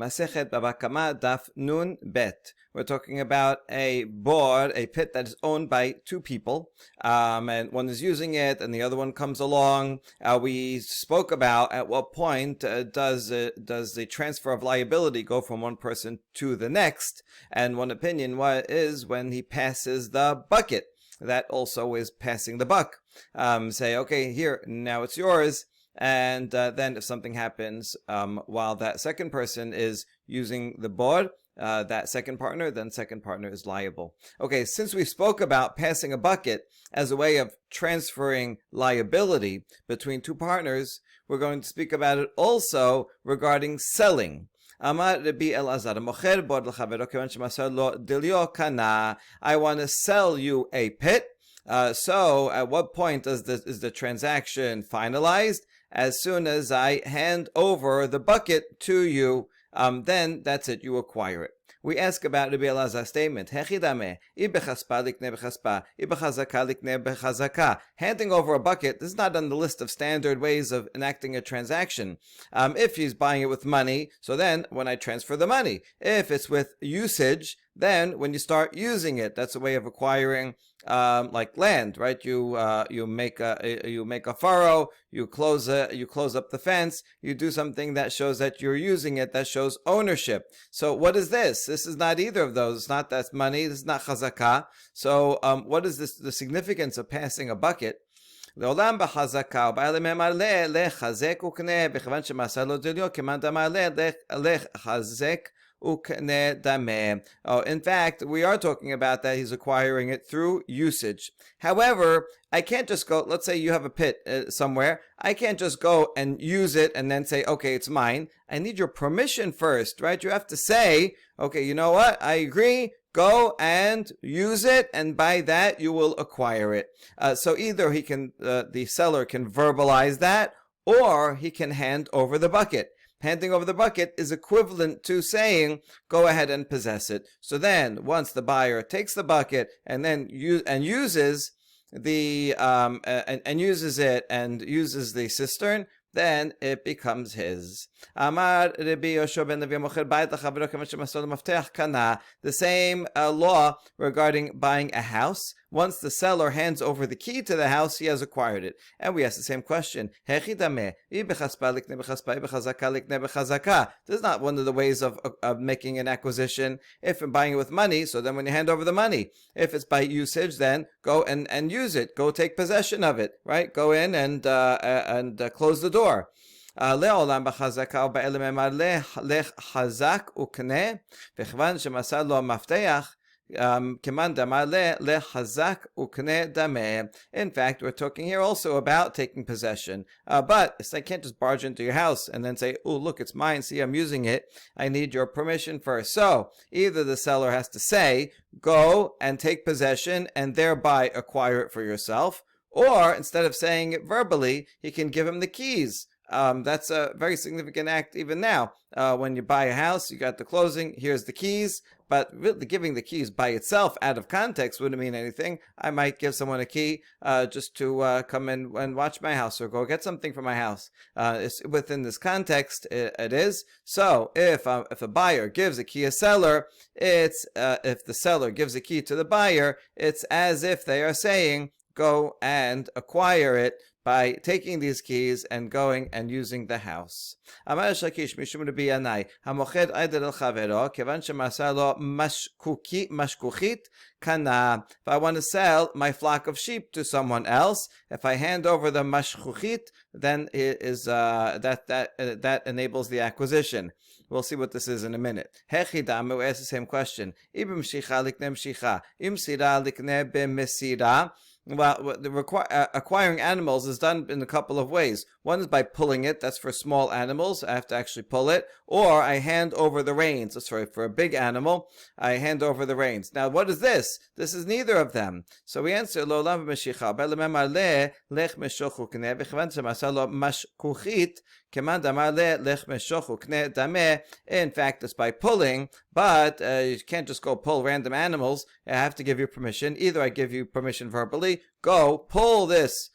Masechet Baba Kama Daf Nun Bet. We're talking about a board, a pit that is owned by two people, and one is using it, and the other one comes along. We spoke about at what point does the transfer of liability go from one person to the next, and one opinion is when he passes the bucket. That also is passing the buck. Say, okay, here, now it's yours. And then if something happens while that second person is using the board, that second partner is liable. Okay, since we spoke about passing a bucket as a way of transferring liability between two partners, we're going to speak about it also regarding selling. Amar Rabbi Elazar, mocher bod l'chavero kevan shemasar lo dilyo kana. I want to sell you a pit. So at what point is the transaction finalized? As soon as I hand over the bucket to you, then that's it, you acquire it. We ask about Rabbi Elazar's statement. Handing over a bucket, this is not on the list of standard ways of enacting a transaction. If he's buying it with money, so then when I transfer the money. If it's with usage, then when you start using it, that's a way of acquiring like land, right? You make a furrow, you close up the fence, you do something that shows that you're using it, that shows ownership. So what is this? This is not either of those. It's not that's money. This is not chazakah. So what is this? The significance of passing a bucket? לעולם בחזקה ובא לממלא לחזק וקנה בכיוון שמסר לו דליו כמאן דמלא לחזק. In fact, we are talking about that he's acquiring it through usage. However, I can't just go, let's say you have a pit somewhere, I can't just go and use it and then say, okay, it's mine. I need your permission first, right? You have to say, okay, you know what, I agree, go and use it, and by that you will acquire it. So either the seller can verbalize that, or he can hand over the bucket. Handing over the bucket is equivalent to saying, go ahead and possess it. So then, once the buyer takes the bucket and then uses the cistern, then it becomes his. Amar Rabbi Yoshua ben Levi mocher bayit l'chavero kevan shemasar lo maftech kana. The same law regarding buying a house. Once the seller hands over the key to the house, he has acquired it. And we ask the same question. This is not one of the ways of making an acquisition. If I'm buying it with money, so then when you hand over the money. If it's by usage, then go and use it. Go take possession of it, right? Go in and close the door. לעולם בחזקה ובאלה ממר לך חזק וקנה וכיוון שמסר לו המפתח כמאן דאמר לחזק וקנה דמה. In fact, we're talking here also about taking possession. But I can't just barge into your house and then say, oh, look, it's mine, see, I'm using it. I need your permission first. So either the seller has to say, go and take possession and thereby acquire it for yourself, or instead of saying it verbally, he can give him the keys. That's a very significant act even now. When you buy a house, you got the closing, here's the keys, but really giving the keys by itself out of context wouldn't mean anything. I might give someone a key just to come in and watch my house or go get something from my house. It's within this context, it is. So if a buyer gives a key to a seller, if the seller gives a key to the buyer, it's as if they are saying, go and acquire it by taking these keys and going and using the house. Amar Shakish mishum Rabbi Yanai hamocher eider el chavero kevan shemasar lo mashkuchit kana. If I want to sell my flock of sheep to someone else, if I hand over the mashkuchit, then it is that enables the acquisition. We'll see what this is in a minute. Hechidam, we ask the same question. Ibim shicha likne mshicha, im sira likne b'mesira. Well, acquiring animals is done in a couple of ways. One is by pulling it. That's for small animals. I have to actually pull it. Or I hand over the reins. Sorry, for a big animal, I hand over the reins. Now, what is this? This is neither of them. So we answer, Lo lam v'meshicha, be'lememar le, lech meshochu k'neh, v'chevan shemasar lo mashkuchit, keman damar le, lech meshochu k'neh dameh. In fact, it's by pulling, but you can't just go pull random animals. I have to give you permission. Either I give you permission verbally, go pull this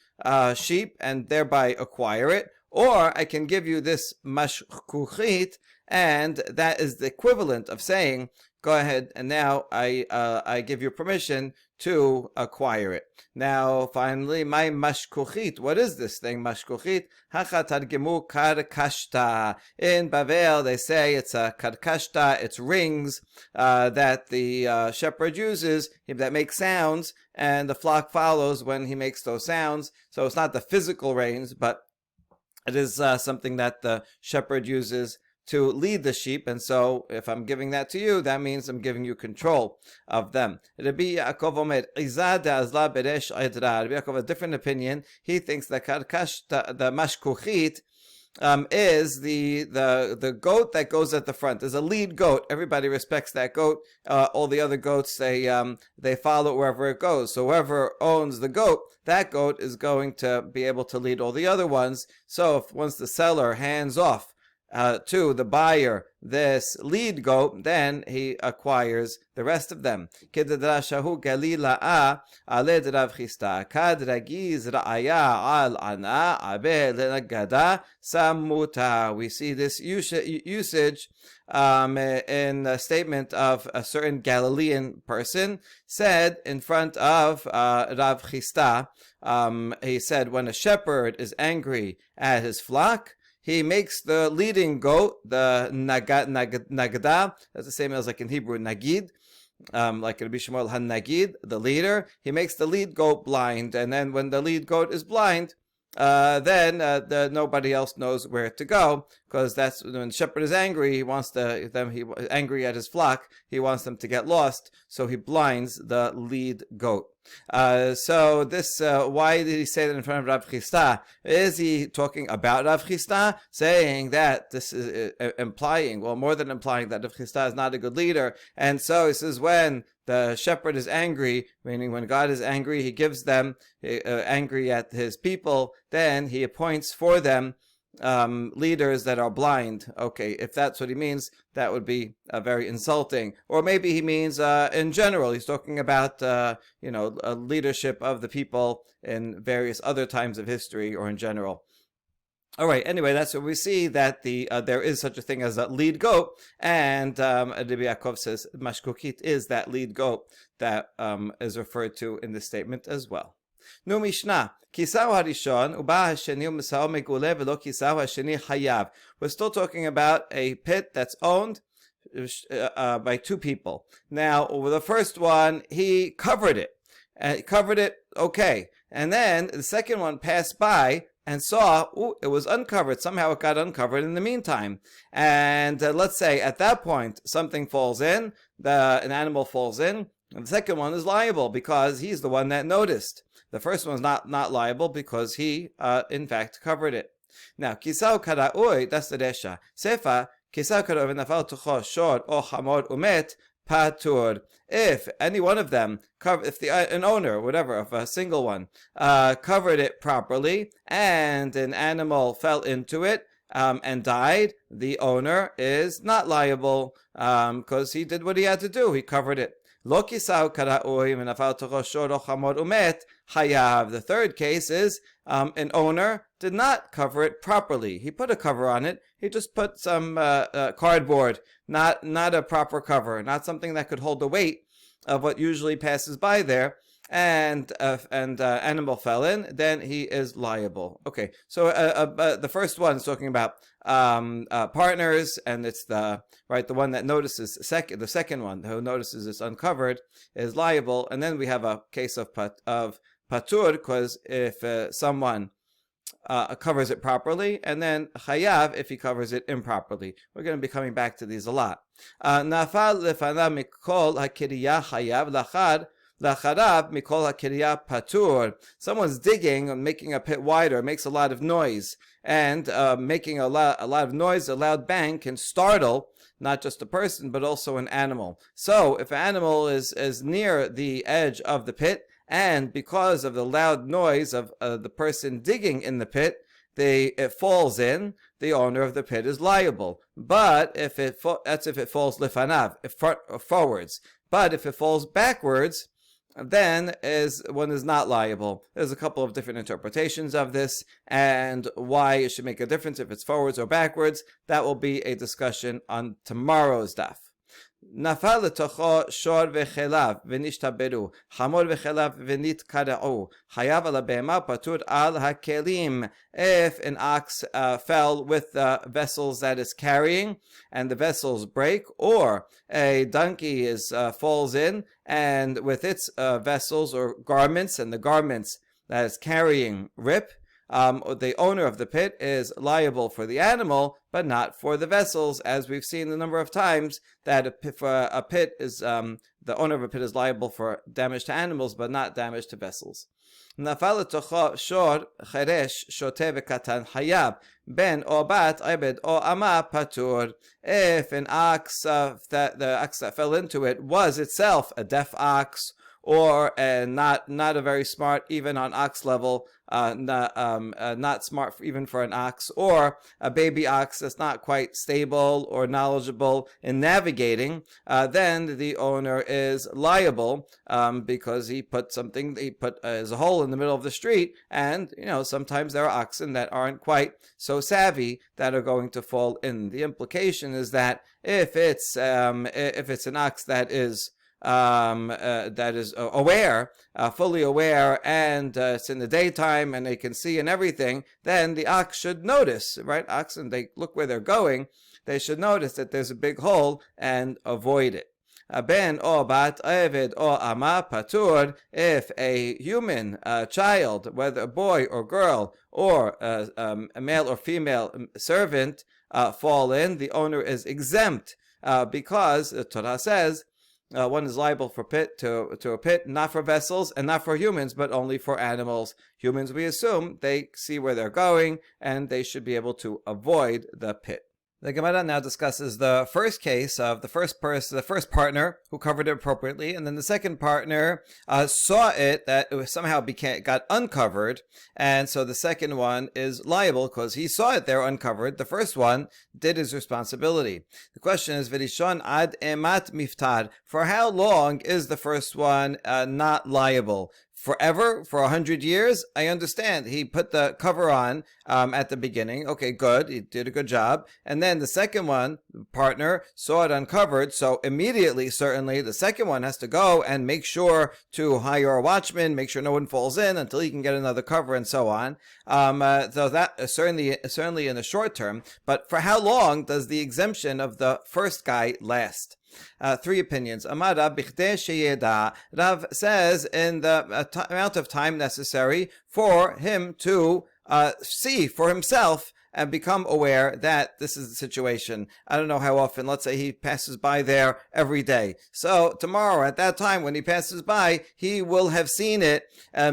sheep and thereby acquire it, or I can give you this mashkuchit and that is the equivalent of saying, go ahead, and now I give you permission to acquire it. Now, finally, my mashkuchit. What is this thing, mashkuchit? Hacha targemu karkashta. In Bavel, they say it's a karkashta, it's rings that the shepherd uses that make sounds, and the flock follows when he makes those sounds. So it's not the physical rings, but it is something that the shepherd uses to lead the sheep, and so if I'm giving that to you, that means I'm giving you control of them. Rabbi Yaakov Omer, Izad Azla Beresh Aydra. Rabbi Yaakov has a different opinion. He thinks that karkash, the mashkuchit, is the goat that goes at the front. There's a lead goat. Everybody respects that goat. All the other goats, they follow wherever it goes. So whoever owns the goat, that goat is going to be able to lead all the other ones. So if once the seller hands off to the buyer this lead goat, then he acquires the rest of them. Kidrashahu Galila A Aled Rav Chista Kadragiz Ra'aya Al Ana Abe Lenagada Samuta. We see this usage in a statement of a certain Galilean person said in front of Rav Chista. He said, when a shepherd is angry at his flock, he makes the leading goat, the nagda, that's the same as like in Hebrew, nagid, like Rabbi Shmuel HaNagid, the leader. He makes the lead goat blind, and then when the lead goat is blind, then nobody else knows where to go, because that's when the shepherd is angry. He wants angry at his flock. He wants them to get lost, so he blinds the lead goat. So this, why did he say that in front of Rav Chista? Is he talking about Rav Chista, saying that this is implying, well, more than implying that Rav Chista is not a good leader? And so he says when the shepherd is angry, meaning when God is angry, he gives them, angry at his people, then he appoints for them leaders that are blind. Okay, if that's what he means, that would be very insulting. Or maybe he means in general, he's talking about leadership of the people in various other times of history or in general. All right, anyway, that's what we see, that there is such a thing as a lead goat, and Rabbi Yaakov says mashkukit is that lead goat that is referred to in this statement as well. Nu Mishnah, Kisau Harishon, Uba Hasheni U'Misau Megule V'lo Kisau Hasheni Hayav. We're still talking about a pit that's owned by two people. Now, over the first one, he covered it. Okay. And then the second one passed by and saw, it was uncovered. Somehow it got uncovered in the meantime. And let's say at that point, something falls in, an animal falls in, and the second one is liable because he's the one that noticed. The first one's not liable because he, in fact, covered it. Now, kisau kara'ui, that's the resha. Sefa, kisau kara'ui v'nafal tucho shor o chamor umet patur. If any one of them, an owner, whatever, of a single one, covered it properly, and an animal fell into it, and died, the owner is not liable, because he did what he had to do. He covered it. Lo kisau kara'ui v'nafal tucho shor o chamor umet hayav. The third case is an owner did not cover it properly. He put a cover on it. He just put some cardboard, not a proper cover, not something that could hold the weight of what usually passes by there. And animal fell in, then he is liable. Okay, so the first one is talking about partners, and it's the one that notices the second one who notices it's uncovered is liable, and then we have a case of patur, because if someone covers it properly, and then chayav if he covers it improperly. We're going to be coming back to these a lot. Nafal lefanav mikol hakiriyah chayav lachad. Lacharab mikol hakiriyah patur. Someone's digging and making a pit wider, makes a lot of noise, and making a lot of noise, a loud bang can startle not just a person but also an animal. So if an animal is near the edge of the pit, and because of the loud noise of the person digging in the pit, it falls in, the owner of the pit is liable. But if it falls lifanav, forwards. But if it falls backwards, then one is not liable. There's a couple of different interpretations of this, and why it should make a difference if it's forwards or backwards. That will be a discussion on tomorrow's daf. נפל לתוכו שור וחלב ונשתברו, חמור וחלב ונתקרעו, חייב על הבהמה פטור על הכלים. If an ox fell with the vessels that is carrying and the vessels break, or a donkey falls in and with its vessels or garments and the garments that is carrying rip, the owner of the pit is liable for the animal, but not for the vessels, as we've seen a number of times that a pit is the owner of a pit is liable for damage to animals, but not damage to vessels. נפל לתוכו שור חירש שוטה וקטן חייב בן או בת עבד או אמה פטור. If an ox the ox that fell into it was itself a deaf ox, or not a very smart, even on ox level, not smart even for an ox, or a baby ox that's not quite stable or knowledgeable in navigating, then the owner is liable because he put as a hole in the middle of the street, and sometimes there are oxen that aren't quite so savvy that are going to fall in. The implication is that if it's an ox that is aware, fully aware, and it's in the daytime and they can see and everything, then the ox should notice, right? Oxen, they look where they're going, they should notice that there's a big hole and avoid it. Ben or bat eved or ama patur, if a human child, whether a boy or girl, or a male or female servant fall in, the owner is exempt because the Torah says one is liable for a pit, not for vessels and not for humans, but only for animals. Humans, we assume, they see where they're going and they should be able to avoid the pit. The Gemara now discusses the first case of the first partner who covered it appropriately, and then the second partner saw it that it somehow got uncovered, and so the second one is liable because he saw it there uncovered. The first one did his responsibility. The question is, V'rishon ad emat miftar, for how long is the first one not liable? Forever? For 100 years? I understand. He put the cover on at the beginning. Okay, good. He did a good job. And then the second one, the partner, saw it uncovered. So immediately, certainly, the second one has to go and make sure to hire a watchman, make sure no one falls in until he can get another cover and so on. So that certainly in the short term. But for how long does the exemption of the first guy last? Three opinions. Amar Rav bichdei sheyeda. Rav says in the amount of time necessary for him to see for himself and become aware that this is the situation. I don't know how often. Let's say he passes by there every day. So tomorrow, at that time when he passes by, he will have seen it.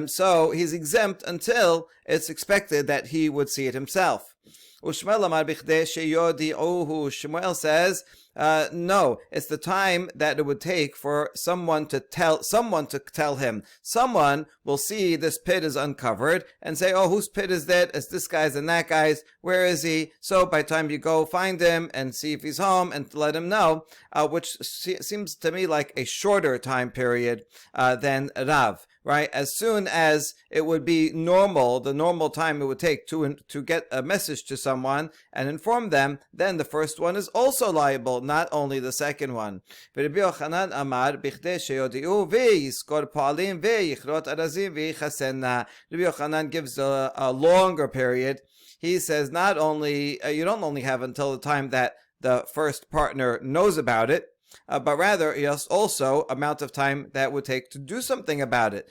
So he's exempt until it's expected that he would see it himself. Ushmuel amar bichdei sheyodi'uhu. Shmuel says, no, it's the time that it would take for someone to tell him. Someone will see this pit is uncovered and say, oh, whose pit is that? It's this guy's and that guy's. Where is he? So by the time you go find him and see if he's home and let him know, which seems to me like a shorter time period than Rav. Right? As soon as it would be normal, the normal time it would take to get a message to someone and inform them, then the first one is also liable, not only the second one. Rabbi Yochanan amar bichdei sheyodi'u ve'yiskor pa'alim ve'yichrot arazim ve'yichasenna. Rabbi Yochanan gives a longer period. He says not only, you don't only have until the time that the first partner knows about it, but rather, he has also amount of time that would take to do something about it.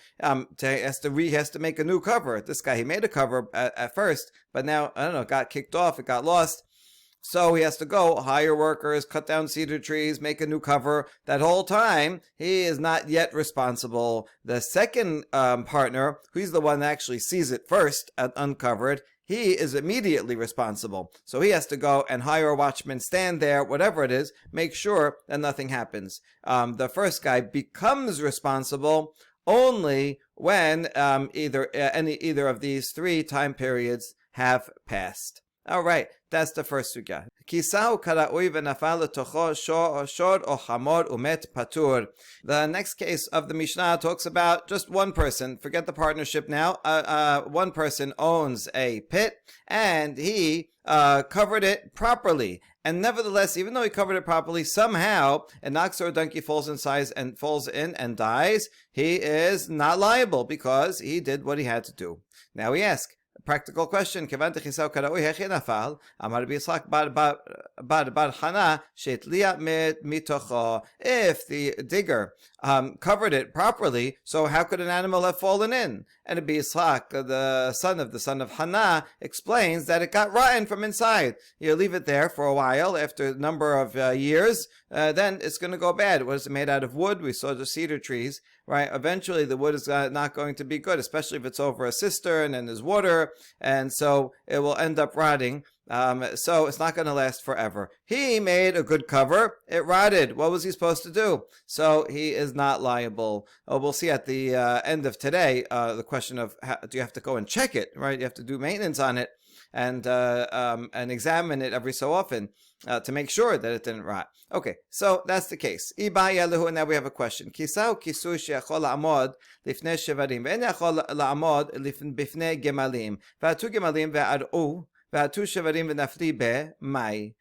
He has to make a new cover. This guy, he made a cover at first, but now, I don't know, it got kicked off, it got lost. So he has to go hire workers, cut down cedar trees, make a new cover. That whole time, he is not yet responsible. The second partner, who's the one that actually sees it first uncovered, he is immediately responsible. So he has to go and hire a watchman, stand there, whatever it is, make sure that nothing happens. The first guy becomes responsible only when either of these three time periods have passed. All right, that's the first sugya. Kisau kara'ui v'nafal l'tocho shor o hamor umet patur. The next case of the Mishnah talks about just one person. Forget the partnership now. One person owns a pit and he covered it properly. And nevertheless, even though he covered it properly, somehow an ox or a donkey falls in and dies. He is not liable because he did what he had to do. Now we ask, practical question. If the digger covered it properly, so how could an animal have fallen in? And Rabbi Yitzchak, the son of Hannah, explains that it got rotten from inside. You leave it there for a while, after a number of years, then it's going to go bad. What is it made out of? Wood. We saw the cedar trees, right? Eventually the wood is not going to be good, especially if it's over a cistern and there's water, and so it will end up rotting. So it's not going to last forever. He made a good cover. It rotted. What was he supposed to do? So he is not liable. We'll see at the end of today the question of do you have to go and check it, right? You have to do maintenance on it and examine it every so often to make sure that it didn't rot. Okay, so that's the case. And now we have a question. Kisau kisu she'achol la'amod lifnei shevarim ve'en yachol la'amod bifnei gemalim ve'atu gemalim ve'ar'u ve'atu shevarim ve'nafli be'mai.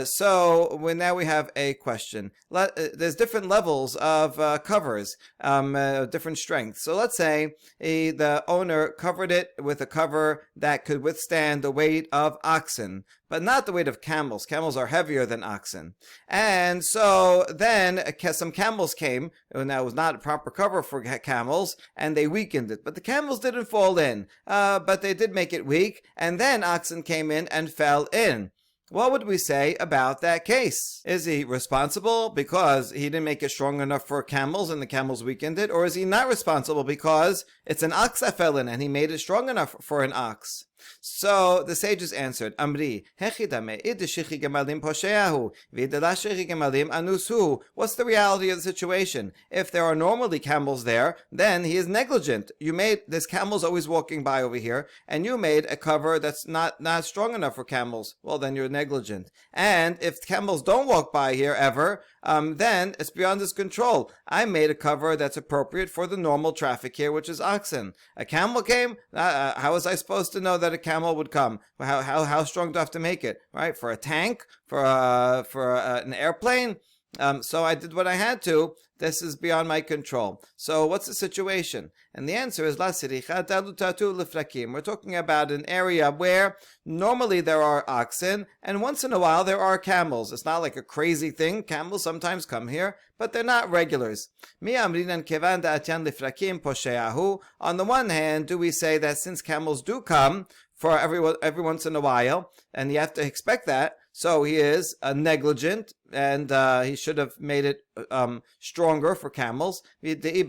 So now we have a question. There's different levels of covers, different strengths. So let's say the owner covered it with a cover that could withstand the weight of oxen, but not the weight of camels. Camels are heavier than oxen. And so then some camels came, and that was not a proper cover for camels, and they weakened it. But the camels didn't fall in, but they did make it weak, and then oxen came in and fell in. What would we say about that case? Is he responsible because he didn't make it strong enough for camels and the camels weakened it? Or is he not responsible because it's an ox that fell in and he made it strong enough for an ox? So the sages answered, Amri, what's the reality of the situation? If there are normally camels there, then he is negligent. There's camels always walking by over here, and you made a cover that's not strong enough for camels. Well, then you're negligent. And if camels don't walk by here ever, then it's beyond his control. I made a cover that's appropriate for the normal traffic here, which is oxen. A camel came? How was I supposed to know that a camel would come? How strong do I have to make it? Right? For a tank? For an airplane? So I did what I had to. This is beyond my control. So what's the situation? And the answer is, we're talking about an area where normally there are oxen, and once in a while there are camels. It's not like a crazy thing. Camels sometimes come here, but they're not regulars. On the one hand, do we say that since camels do come for every once in a while, and you have to expect that, so he is negligent, and he should have made it stronger for camels. He should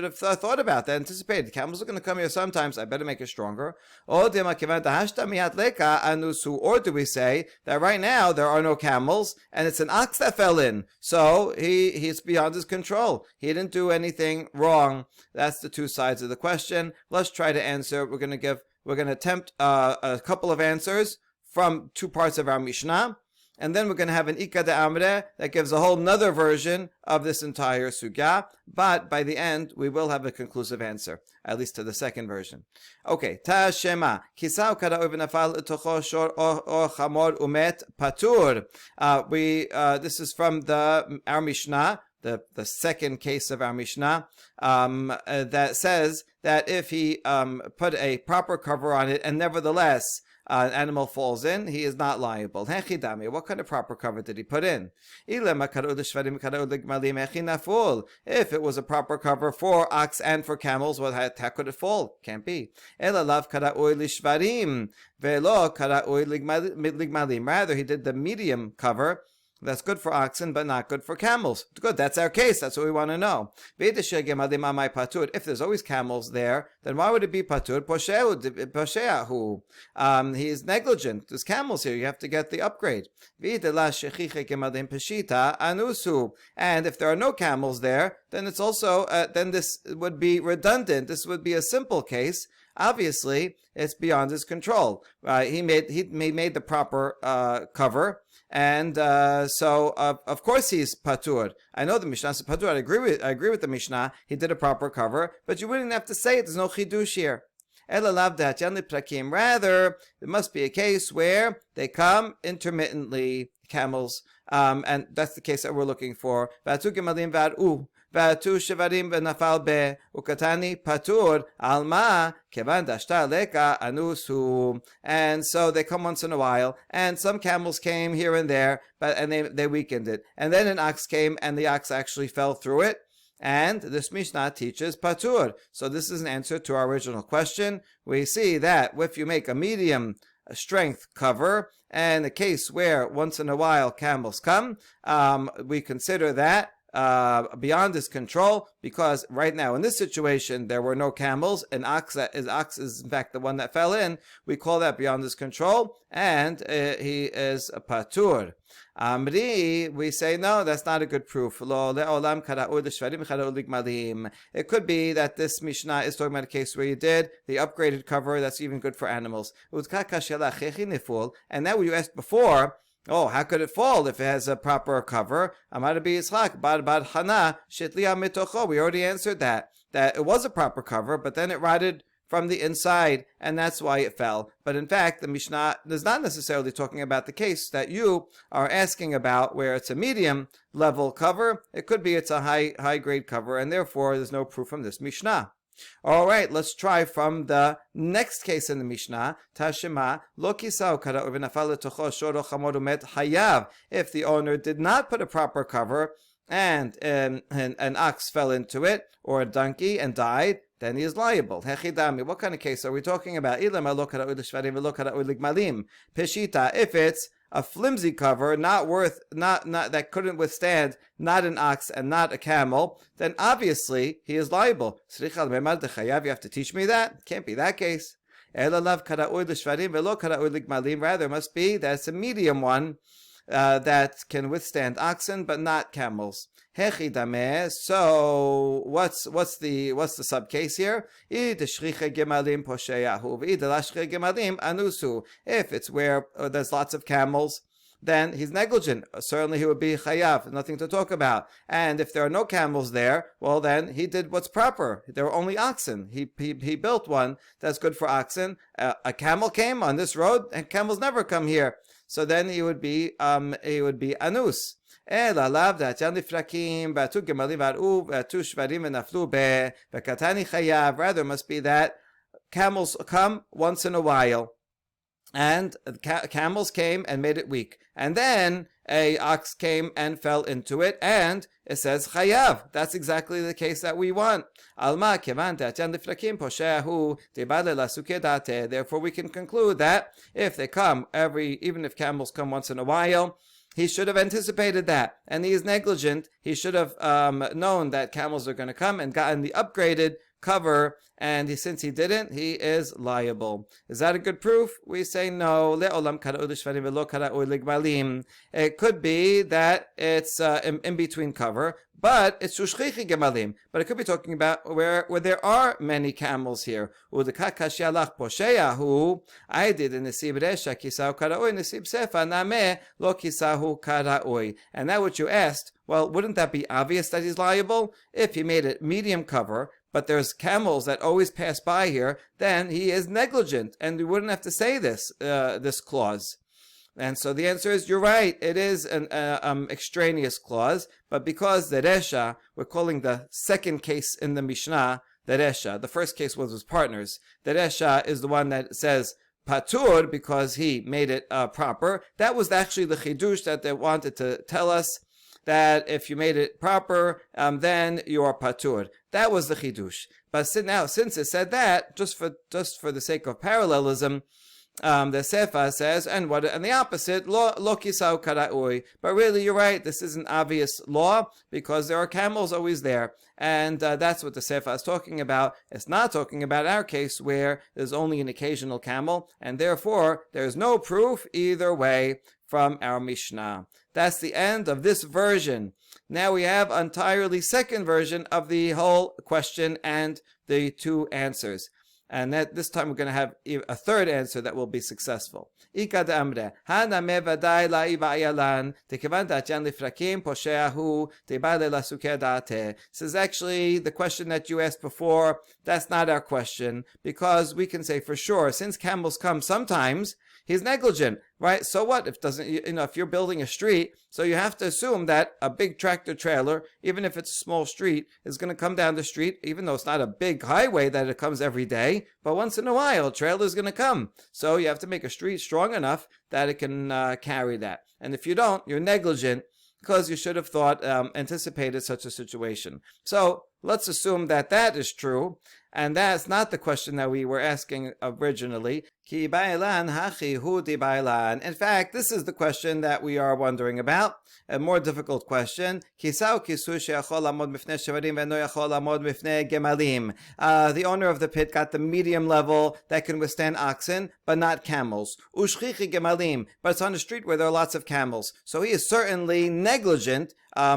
have thought about that, anticipated. Camels are going to come here sometimes, I better make it stronger. Or do we say that right now there are no camels, and it's an ox that fell in, so he's beyond his control. He didn't do anything wrong. That's the two sides of the question. Let's try to answer. We're going to attempt a couple of answers from two parts of our Mishnah, and then we're going to have an Ika de Amre that gives a whole nother version of this entire sugya, but by the end we will have a conclusive answer, at least to the second version. Okay, Ta Shema, Kisau Kara'u v'nafal tocho shor or chamor umet patur. This is from our Mishnah, the second case of our Mishnah, that says that if he put a proper cover on it and nevertheless an animal falls in, he is not liable. What kind of proper cover did he put in? If it was a proper cover for ox and for camels, well, how could it fall? Can't be. Rather, he did the medium cover. That's good for oxen, but not good for camels. Good, that's our case. That's what we want to know. If there's always camels there, then why would it be patur? He is negligent. There's camels here. You have to get the upgrade. And if there are no camels there, then it's also then this would be redundant. This would be a simple case. obviously it's beyond his control. He made the proper cover, and so of course he's patur. I know the Mishnah says patur. I agree with the Mishnah. He did a proper cover, but you wouldn't have to say it. There's no chidush here. Rather, there must be a case where they come intermittently, camels, and that's the case that we're looking for. V'atu shevarim v'nafal be ukatani patur alma kevan dashta leka anusu. And so they come once in a while, and some camels came here and there, and they weakened it. And then an ox came, and the ox actually fell through it. And this Mishnah teaches patur. So this is an answer to our original question. We see that if you make a medium strength cover, and a case where once in a while camels come, we consider that beyond his control, because right now in this situation there were no camels. An ox is in fact the one that fell in. We call that beyond his control, and he is a patur. Amri, we say no, that's not a good proof. It could be that this Mishnah is talking about a case where you did the upgraded cover that's even good for animals. And that what you asked before, oh, how could it fall if it has a proper cover? We already answered that it was a proper cover, but then it rotted from the inside, and that's why it fell. But in fact, the Mishnah is not necessarily talking about the case that you are asking about, where it's a medium level cover. It could be it's a high grade cover, and therefore there's no proof from this Mishnah. All right, let's try from the next case in the Mishnah. Tashema lo kisau kara uvenafal letocho shoro chamor umet hayav. If the owner did not put a proper cover, and an ox fell into it, or a donkey, and died, then he is liable. Hechidami. What kind of case are we talking about? Peshita. If it's a flimsy cover, not that couldn't withstand not an ox and not a camel, then obviously he is liable. You have to teach me that? Can't be that case. Rather, it must be that it's a medium one that can withstand oxen but not camels. Hechidame. So what's the sub case here? If it's where there's lots of camels, then he's negligent. Certainly he would be chayav, nothing to talk about. And if there are no camels there, well then he did what's proper. There were only oxen. He built one that's good for oxen. A camel came on this road, and camels never come here. So then he would be anus. Rather, must be that camels come once in a while, and camels came and made it weak, and then a ox came and fell into it, and it says chayav. That's exactly the case that we want. Therefore we can conclude that if they come even if camels come once in a while, he should have anticipated that, and he is negligent. He should have known that camels are going to come and gotten the upgraded cover, and since he didn't, he is liable. Is that a good proof? We say no. It could be that it's in between cover, but it's shushchichi gemalim. But it could be talking about where there are many camels here. I did in nesib resha kisau karaoi nesib sefa name lo kisahu karaoi. And that what you asked, well, wouldn't that be obvious that he's liable? If he made it medium cover, but there's camels that always pass by here, then he is negligent, and we wouldn't have to say this clause. And so the answer is, you're right, it is an extraneous clause, but because the resha, we're calling the second case in the Mishnah the resha. The first case was his partners. The resha is the one that says patur because he made it proper. That was actually the chidush that they wanted to tell us, that if you made it proper, then you are patur. That was the chidush. But now, since it said that, just for the sake of parallelism, the Sefa says, and the opposite, lo kisau karaui. But really, you're right, this is an obvious law, because there are camels always there. And that's what the Sefa is talking about. It's not talking about our case where there's only an occasional camel, and therefore, there's no proof either way from our Mishnah. That's the end of this version. Now we have an entirely second version of the whole question and the two answers. And that this time we're going to have a third answer that will be successful. This is actually the question that you asked before. That's not our question, because we can say for sure, since camels come sometimes, he's negligent, right? So what if if you're building a street, so you have to assume that a big tractor trailer, even if it's a small street, is going to come down the street, even though it's not a big highway that it comes every day, but once in a while, a trailer is going to come. So you have to make a street strong enough that it can carry that. And if you don't, you're negligent, because you should have anticipated such a situation. So let's assume that that is true, and that's not the question that we were asking originally. In fact, this is the question that we are wondering about, a more difficult question. The owner of the pit got the medium level that can withstand oxen, but not camels. But it's on a street where there are lots of camels. So he is certainly negligent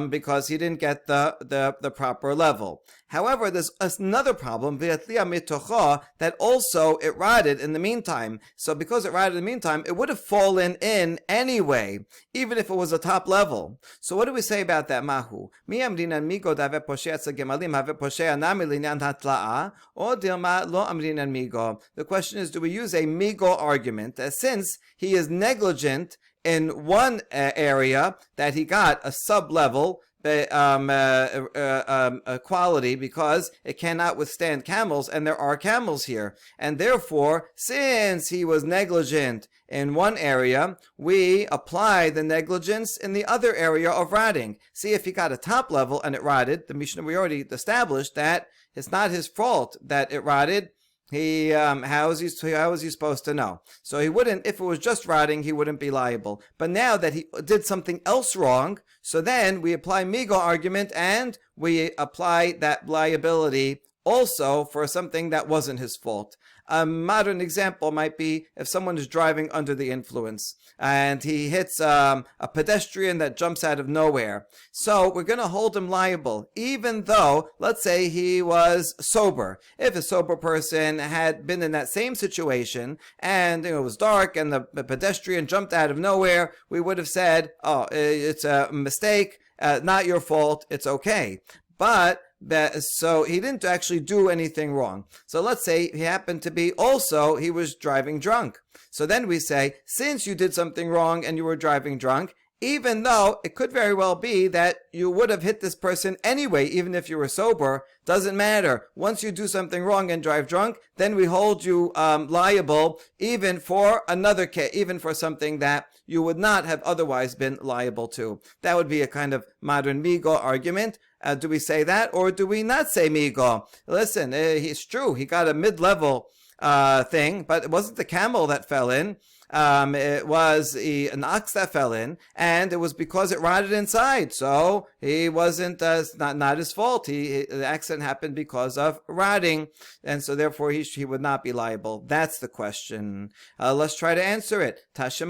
because he didn't get the proper level. However, there's another problem, that also it rotted in the meantime. So because it rotted in the meantime, it would have fallen in anyway, even if it was a top level. So what do we say about that, Mahu? The question is, do we use a migo argument that since he is negligent in one area, that he got a sub-level quality because it cannot withstand camels, and there are camels here, and therefore, since he was negligent in one area, we apply the negligence in the other area of rotting. See, if he got a top level and it rotted, the Mishnah, we already established that it's not his fault that it rotted. How is he supposed to know? So he wouldn't, if it was just rotting, he wouldn't be liable. But now that he did something else wrong, so then we apply migo argument and we apply that liability also for something that wasn't his fault. A modern example might be if someone is driving under the influence and he hits a pedestrian that jumps out of nowhere. So we're going to hold him liable, even though, let's say he was sober. If a sober person had been in that same situation and it was dark and the pedestrian jumped out of nowhere, we would have said, oh, it's a mistake, not your fault, it's okay. So he didn't actually do anything wrong. So let's say he happened to be also, he was driving drunk. So then we say, since you did something wrong and you were driving drunk, even though it could very well be that you would have hit this person anyway, even if you were sober, doesn't matter. Once you do something wrong and drive drunk, then we hold you liable even for another case, even for something that you would not have otherwise been liable to. That would be a kind of modern migo argument. Do we say that, or do we not say migo? Listen, it's true, he got a mid-level thing, but it wasn't the camel that fell in. It was an ox that fell in, and it was because it rotted inside. So he wasn't, not his fault. The accident happened because of rotting, and so therefore he would not be liable. That's the question. Let's try to answer it. This is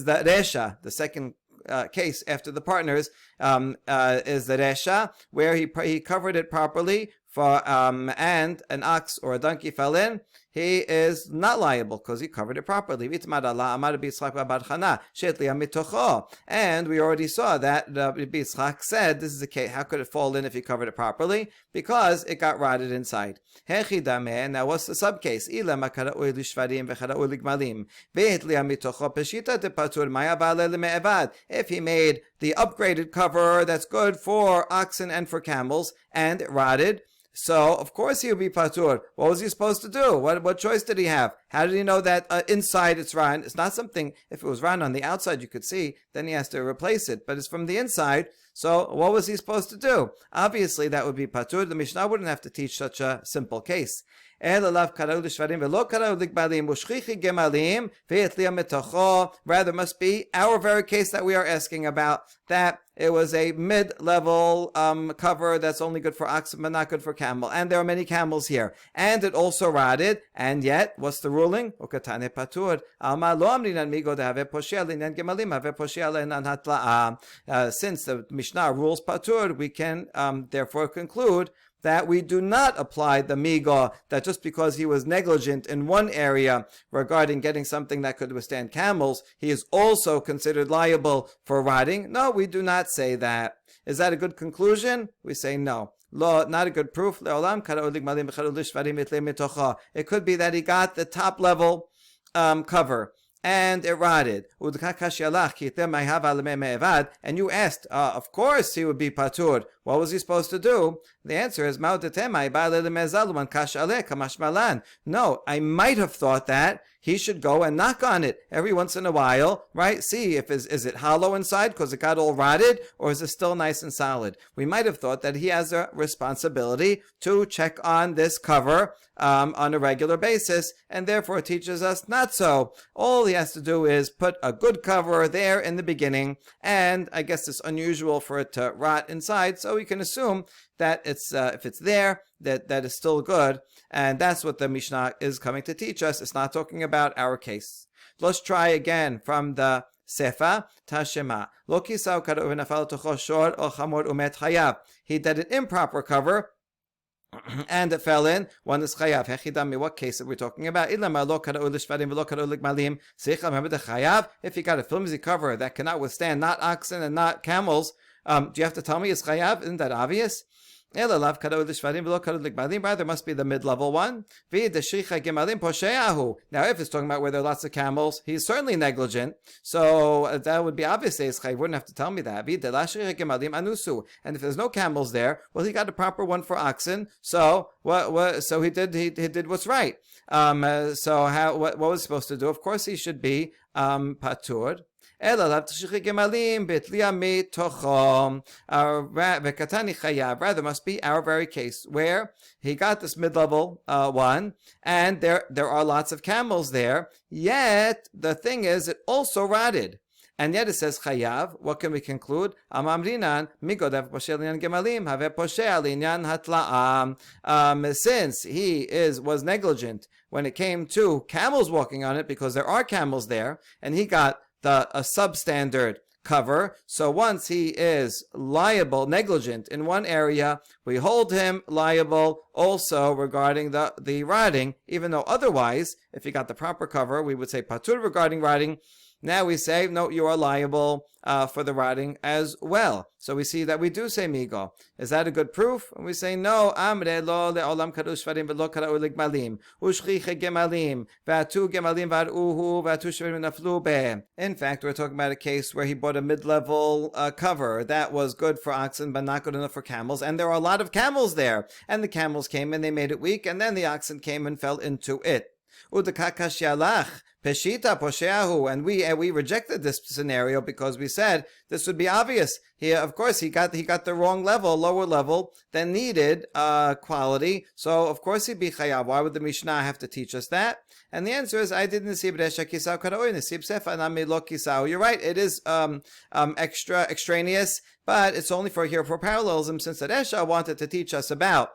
the Resha, the second case after the partners, is the Resha, where he covered it properly and an ox or a donkey fell in. He is not liable because he covered it properly. And we already saw that Yitzchak said, this is the case, how could it fall in if he covered it properly? Because it got rotted inside. Now what's the subcase? If he made the upgraded cover that's good for oxen and for camels, and it rotted, so of course he would be patur. What was he supposed to do? What choice did he have? How did he know that inside it's rotten? It's not something, if it was rotten on the outside you could see, then he has to replace it. But it's from the inside, so what was he supposed to do? Obviously that would be patur. The Mishnah wouldn't have to teach such a simple case. Rather must be our very case that we are asking about, that it was a mid-level cover that's only good for oxen but not good for camel, and there are many camels here, and it also rotted, and yet what's the rule ruling? Ukatane patur. Alma lo amrinan migo dehave poshel inyan gemalim have poshel inan hatla'a. Since the Mishnah rules patur, we can therefore conclude that we do not apply the migo, that just because he was negligent in one area regarding getting something that could withstand camels, he is also considered liable for rotting. No, we do not say that. Is that a good conclusion? We say no. Not a good proof. It could be that he got the top level cover and it rotted. And you asked, of course he would be patur. What was he supposed to do? The answer is, no, I might have thought that he should go and knock on it every once in a while, right? See if is it hollow inside because it got all rotted, or is it still nice and solid? We might have thought that he has a responsibility to check on this cover on a regular basis, and therefore it teaches us not so. All he has to do is put a good cover there in the beginning, and I guess it's unusual for it to rot inside, so we can assume that it's if it's there, that is still good, and that's what the Mishnah is coming to teach us. It's not talking about our case. Let's try again from the Sefa Tashema. Lo kisau karo v'nafal tocho shor o chamor umet chayav. He did an improper cover and it fell in. One is chayav. Hechidami, what case are we talking about? Ilama lo karo lishvarim v'lo karo ligmalim. Seichel, remember the chayav? If you got a flimsy cover that cannot withstand not oxen and not camels, do you have to tell me it's chayav? Isn't that obvious? Rather, must be the mid-level one. Now, if it's talking about where there are lots of camels, he's certainly negligent. So that would be obvious. You wouldn't have to tell me that. And if there's no camels there, well, he got a proper one for oxen. So So he did what's right. What was he supposed to do? Of course, he should be patur. Rather must be our very case where he got this mid-level one, and there are lots of camels there, yet the thing is it also rotted. And yet it says chayav. What can we conclude? Since he was negligent when it came to camels walking on it, because there are camels there, and he got a substandard cover. So once he is negligent in one area, we hold him liable also regarding the rotting, even though otherwise, if he got the proper cover, we would say patur regarding rotting. Now we say, no, you are liable for the rotting as well. So we see that we do say migo. Is that a good proof? And we say, no. Amre lo le'olam karush shvarim v'lo kara'u ligmalim. Ushchiche gemalim. V'atu gemalim v'ar'uhu v'atu shvarim naflu be. In fact, we're talking about a case where he bought a mid-level cover that was good for oxen but not good enough for camels. And there are a lot of camels there. And the camels came and they made it weak. And then the oxen came and fell into it. Udakakashyalach. Peshita posheahu, and we rejected this scenario because we said this would be obvious. He got the wrong level, lower level than needed quality. So of course he'd be chayav. Why would the Mishnah have to teach us that? And the answer is I didn't see resha kisau karaoy nesib sefa nami lo kisau. You're right. It is extraneous, but it's only for parallelism, since the resha wanted to teach us about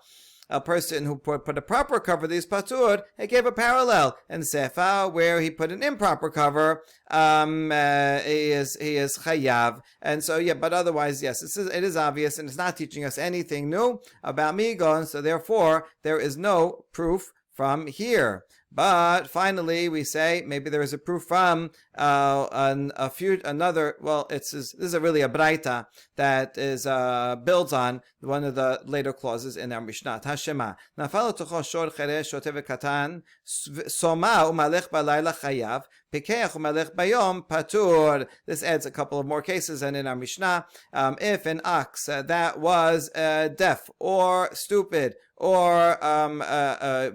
a person who put a proper cover, these patur, he gave a parallel. And Sefa, where he put an improper cover, he is chayav. And so, but otherwise, yes, it is obvious, and it's not teaching us anything new about migo, and so therefore, there is no proof from here. But finally, we say maybe there is a proof from another. Well, this is really a braita that is builds on one of the later clauses in our Mishnah. Hashema nafal tocho shor cheresh shotev katan soma umalech balayla chayav pikeach umalech bayom patur. This adds a couple of more cases, and in our Mishnah, if an ox that was deaf or stupid or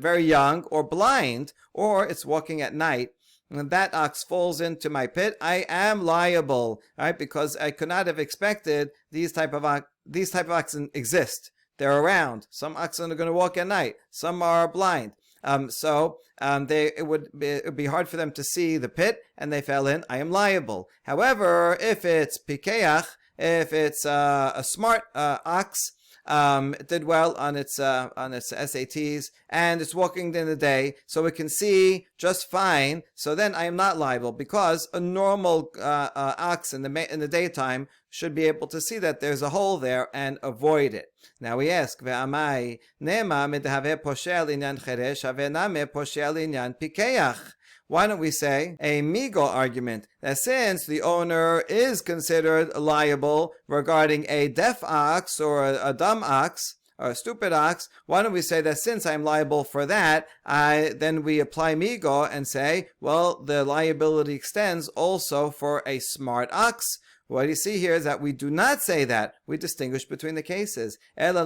very young or blind, or it's walking at night, and that ox falls into my pit, I am liable, right? Because I could not have expected these type of oxen exist. They're around. Some oxen are going to walk at night. Some are blind. It would be hard for them to see the pit, and they fell in. I am liable. However, if it's pikeach, if it's a smart ox, it did well on its SATs, and it's walking in the day, so it can see just fine. So then I am not liable, because a normal ox in the daytime should be able to see that there's a hole there and avoid it. Now we ask, ve'amai nema medhave poshel inyan cheresh havename poshel inyan pikeach. Why don't we say a migo argument, that since the owner is considered liable regarding a deaf ox or a dumb ox, or a stupid ox, why don't we say that since I'm liable for that, then we apply migo and say, well, the liability extends also for a smart ox. What you see here is that we do not say that. We distinguish between the cases. Rather,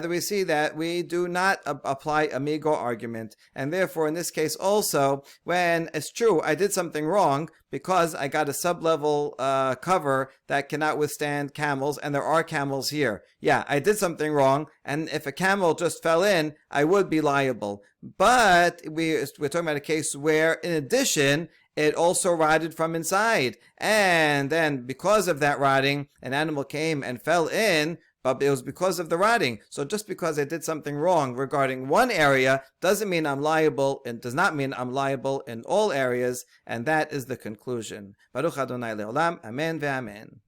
we see that we do not apply a migo argument. And therefore, in this case also, when it's true, I did something wrong because I got a sub-level cover that cannot withstand camels, and there are camels here. Yeah, I did something wrong, and if a camel just fell in, I would be liable. But we're talking about a case where, in addition, it also rotted from inside. And then because of that rotting, an animal came and fell in, but it was because of the rotting. So just because I did something wrong regarding one area doesn't mean I'm liable, and does not mean I'm liable in all areas. And that is the conclusion. Baruch Adonai Leolam. Amen ve'amen.